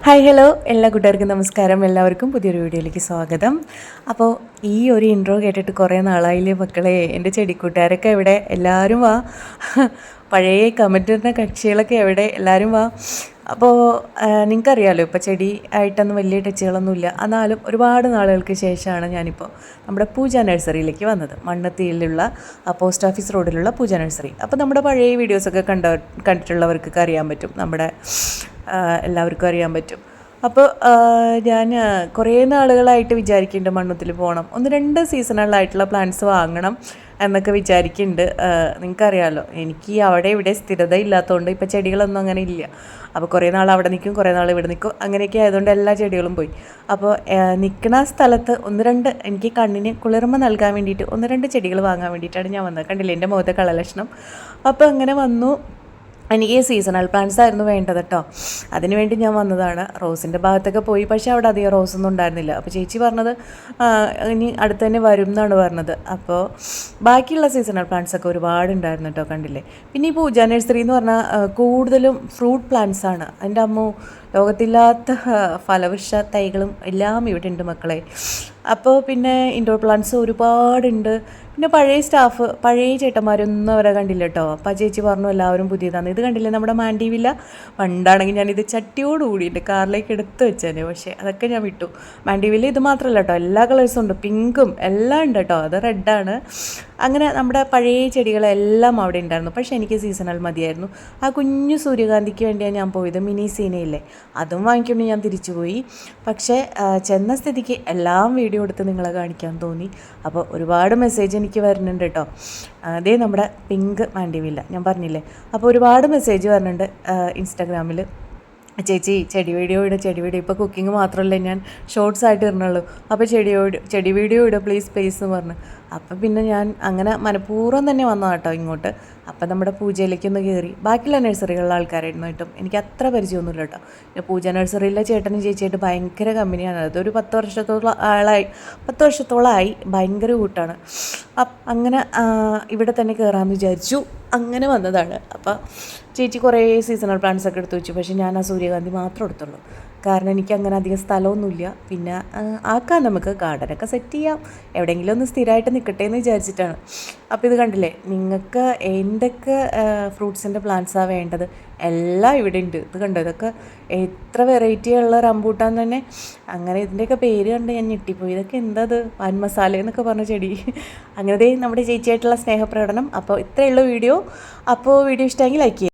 Hi hello എല്ലാ കൂട്ടുകാർക്കും നമസ്കാരം. എല്ലാവർക്കും പുതിയൊരു വീഡിയോയിലേക്ക് സ്വാഗതം. അപ്പോൾ ഈ ഒരു ഇൻട്രോ കേട്ടിട്ട് കുറേ നാളായില്ലേ മക്കളെ. എൻ്റെ ചെടിക്കൂട്ടുകാരൊക്കെ എവിടെ? എല്ലാവരും വാ. പഴയ കമൻറ്റ് വരുന്ന കക്ഷികളൊക്കെ എവിടെ? എല്ലാവരും വാ. അപ്പോൾ നിങ്ങൾക്കറിയാമല്ലോ, ഇപ്പോൾ ചെടി ആയിട്ടൊന്നും വലിയ ടച്ചുകളൊന്നുമില്ല. എന്നാലും ഒരുപാട് നാളുകൾക്ക് ശേഷമാണ് ഞാനിപ്പോൾ നമ്മുടെ പൂജ നഴ്സറിയിലേക്ക് വന്നത്. മണ്ണത്തിയിലുള്ള പോസ്റ്റ് ഓഫീസ് റോഡിലുള്ള പൂജ നഴ്സറി. അപ്പോൾ നമ്മുടെ പഴയ വീഡിയോസൊക്കെ കണ്ടിട്ടുള്ളവർക്കൊക്കെ അറിയാൻ പറ്റും, നമ്മുടെ എല്ലാവർക്കും അറിയാൻ പറ്റും. അപ്പോൾ ഞാൻ കുറേ നാളുകളായിട്ട് വിചാരിക്കുന്നുണ്ട് മണ്ണുത്തിൽ പോകണം, 1-2 സീസണലായിട്ടുള്ള പ്ലാന്റ്സ് വാങ്ങണം എന്നൊക്കെ വിചാരിക്കുന്നുണ്ട്. നിങ്ങൾക്കറിയാമല്ലോ, എനിക്ക് അവിടെ ഇവിടെ സ്ഥിരത ഇല്ലാത്തതുകൊണ്ട് ഇപ്പോൾ ചെടികളൊന്നും അങ്ങനെ ഇല്ല. അപ്പോൾ കുറേ നാൾ അവിടെ നിൽക്കും, കുറേ നാൾ ഇവിടെ നിൽക്കും, അങ്ങനെയൊക്കെ ആയതുകൊണ്ട് എല്ലാ ചെടികളും പോയി. അപ്പോൾ നിൽക്കുന്ന സ്ഥലത്ത് 1-2 എനിക്ക് കണ്ണിന് കുളിർമ നൽകാൻ വേണ്ടിയിട്ട് 1-2 ചെടികൾ വാങ്ങാൻ വേണ്ടിയിട്ടാണ് ഞാൻ വന്നത്. കണ്ടില്ലേ എൻ്റെ മുഖത്തെ കളലക്ഷണം. അപ്പോൾ അങ്ങനെ വന്നു. എനിക്ക് സീസണൽ പ്ലാന്റ്സ് ആയിരുന്നു വേണ്ടത് കേട്ടോ. അതിനുവേണ്ടി ഞാൻ വന്നതാണ്. റോസിൻ്റെ ഭാഗത്തൊക്കെ പോയി, പക്ഷേ അവിടെ അധികം റോസൊന്നും ഉണ്ടായിരുന്നില്ല. അപ്പോൾ ചേച്ചി പറഞ്ഞത് ഇനി അടുത്ത് തന്നെ വരും എന്നാണ് പറഞ്ഞത്. അപ്പോൾ ബാക്കിയുള്ള സീസണൽ പ്ലാന്റ്സൊക്കെ ഒരുപാടുണ്ടായിരുന്നു കേട്ടോ, കണ്ടില്ലേ. പിന്നെ ഈ പൂജ നഴ്സറി എന്ന് പറഞ്ഞാൽ കൂടുതലും ഫ്രൂട്ട് പ്ലാന്റ്സ് ആണ്. എൻ്റെ അമ്മ ലോകത്തില്ലാത്ത ഫലവൃക്ഷ തൈകളും എല്ലാം ഇവിടെ ഉണ്ട് മക്കളെ. അപ്പോൾ പിന്നെ ഇൻഡോർ പ്ലാന്റ്സ് ഒരുപാടുണ്ട്. പിന്നെ പഴയ സ്റ്റാഫ്, പഴയ ചേട്ടന്മാരൊന്നും അവരെ കണ്ടില്ല കേട്ടോ. അപ്പോൾ ചേച്ചി പറഞ്ഞു എല്ലാവരും പുതിയതാണ്. ഇത് കണ്ടില്ലേ നമ്മുടെ മാൻഡി വില്ല. പണ്ടാണെങ്കിൽ ഞാനിത് ചട്ടിയോടുകൂടി എൻ്റെ കാറിലേക്ക് എടുത്ത് വെച്ചേനെ, പക്ഷേ അതൊക്കെ ഞാൻ വിട്ടു. മാൻഡി വില്ല ഇത് മാത്രമല്ല കേട്ടോ, എല്ലാ കളേഴ്സും ഉണ്ട്, പിങ്കും എല്ലാം ഉണ്ട് കേട്ടോ. അത് റെഡാണ്. അങ്ങനെ നമ്മുടെ പഴയ ചെടികളെല്ലാം അവിടെ ഉണ്ടായിരുന്നു. പക്ഷേ എനിക്ക് സീസണൽ മതിയായിരുന്നു. ആ കുഞ്ഞു സൂര്യകാന്തിക്ക് വേണ്ടിയാണ് ഞാൻ പോയത്. മിനി സീനയില്ലേ, അതും വാങ്ങിക്കൊണ്ട് ഞാൻ തിരിച്ചു പോയി. പക്ഷേ ചെന്ന സ്ഥിതിക്ക് എല്ലാം വീഡിയോ എടുത്ത് നിങ്ങളെ കാണിക്കാൻ തോന്നി. അപ്പോൾ ഒരുപാട് മെസ്സേജ് എനിക്ക് വരുന്നുണ്ട് കേട്ടോ. അതേ നമ്മുടെ പിങ്ക് മാൻഡിവില്ല ഞാൻ പറഞ്ഞില്ലേ. അപ്പോൾ ഒരുപാട് മെസ്സേജ് വരുന്നുണ്ട് ഇൻസ്റ്റാഗ്രാമിൽ. ചേച്ചി ചെടി വീഡിയോ ഇപ്പോൾ കുക്കിംഗ് മാത്രമല്ല, ഞാൻ ഷോർട്സ് ആയിട്ട് ഇടണുള്ളൂ. അപ്പോൾ ചെടി വീഡിയോ ഇടുക പ്ലീസ് എന്ന് പറഞ്ഞു. അപ്പം പിന്നെ ഞാൻ അങ്ങനെ മനഃപൂർവ്വം തന്നെ വന്നതാണ് കേട്ടോ ഇങ്ങോട്ട്. അപ്പം നമ്മുടെ പൂജയിലേക്കൊന്ന് കയറി. ബാക്കിയുള്ള നഴ്സറികളിലെ ആൾക്കാരായിരുന്നു കേട്ടോ, എനിക്ക് അത്ര പരിചയമൊന്നുമില്ല കേട്ടോ. പിന്നെ പൂജ നഴ്സറിയിലെ ചേട്ടനും ചേച്ചിയായിട്ട് ഭയങ്കര കമ്പനിയാണ്. അതൊരു 10 വർഷത്തോളമായി ഭയങ്കര കൂട്ടാണ്. അങ്ങനെ ഇവിടെ തന്നെ കയറാമെന്ന് വിചാരിച്ചു, അങ്ങനെ വന്നതാണ്. അപ്പോൾ ചേച്ചി കുറേ സീസണൽ പ്ലാന്റ്സൊക്കെ എടുത്തു വെച്ചു. പക്ഷേ ഞാൻ ആ സൂര്യകാന്തി മാത്രം എടുത്തുള്ളൂ. കാരണം എനിക്ക് അങ്ങനെ അധികം സ്ഥലമൊന്നുമില്ല. പിന്നെ ആക്കാൻ നമുക്ക് ഗാർഡനൊക്കെ സെറ്റ് ചെയ്യാം, എവിടെയെങ്കിലും ഒന്ന് സ്ഥിരമായിട്ട് നിൽക്കട്ടെ എന്ന് വിചാരിച്ചിട്ടാണ്. അപ്പോൾ ഇത് കണ്ടില്ലേ, നിങ്ങൾക്ക് എന്തൊക്കെ ഫ്രൂട്ട്സിൻ്റെ പ്ലാന്റ്സാണ് വേണ്ടത് എല്ലാം ഇവിടെ ഉണ്ട്. ഇത് കണ്ടോ, ഇതൊക്കെ എത്ര വെറൈറ്റിയുള്ള റംബൂട്ടാൻ തന്നെ. അങ്ങനെ ഇതിൻ്റെയൊക്കെ പേര് കണ്ട് ഞാൻ ഞെട്ടിപ്പോയി. ഇതൊക്കെ എന്താ ഇത്, പാൻ മസാല എന്നൊക്കെ പറഞ്ഞ ചെടി. അങ്ങനത്തെ നമ്മുടെ ചേച്ചിയായിട്ടുള്ള സ്നേഹപ്രകടനം. അപ്പോൾ ഇത്രയുള്ള വീഡിയോ. അപ്പോൾ വീഡിയോ ഇഷ്ടമെങ്കിൽ ലൈക്ക് ചെയ്യുക.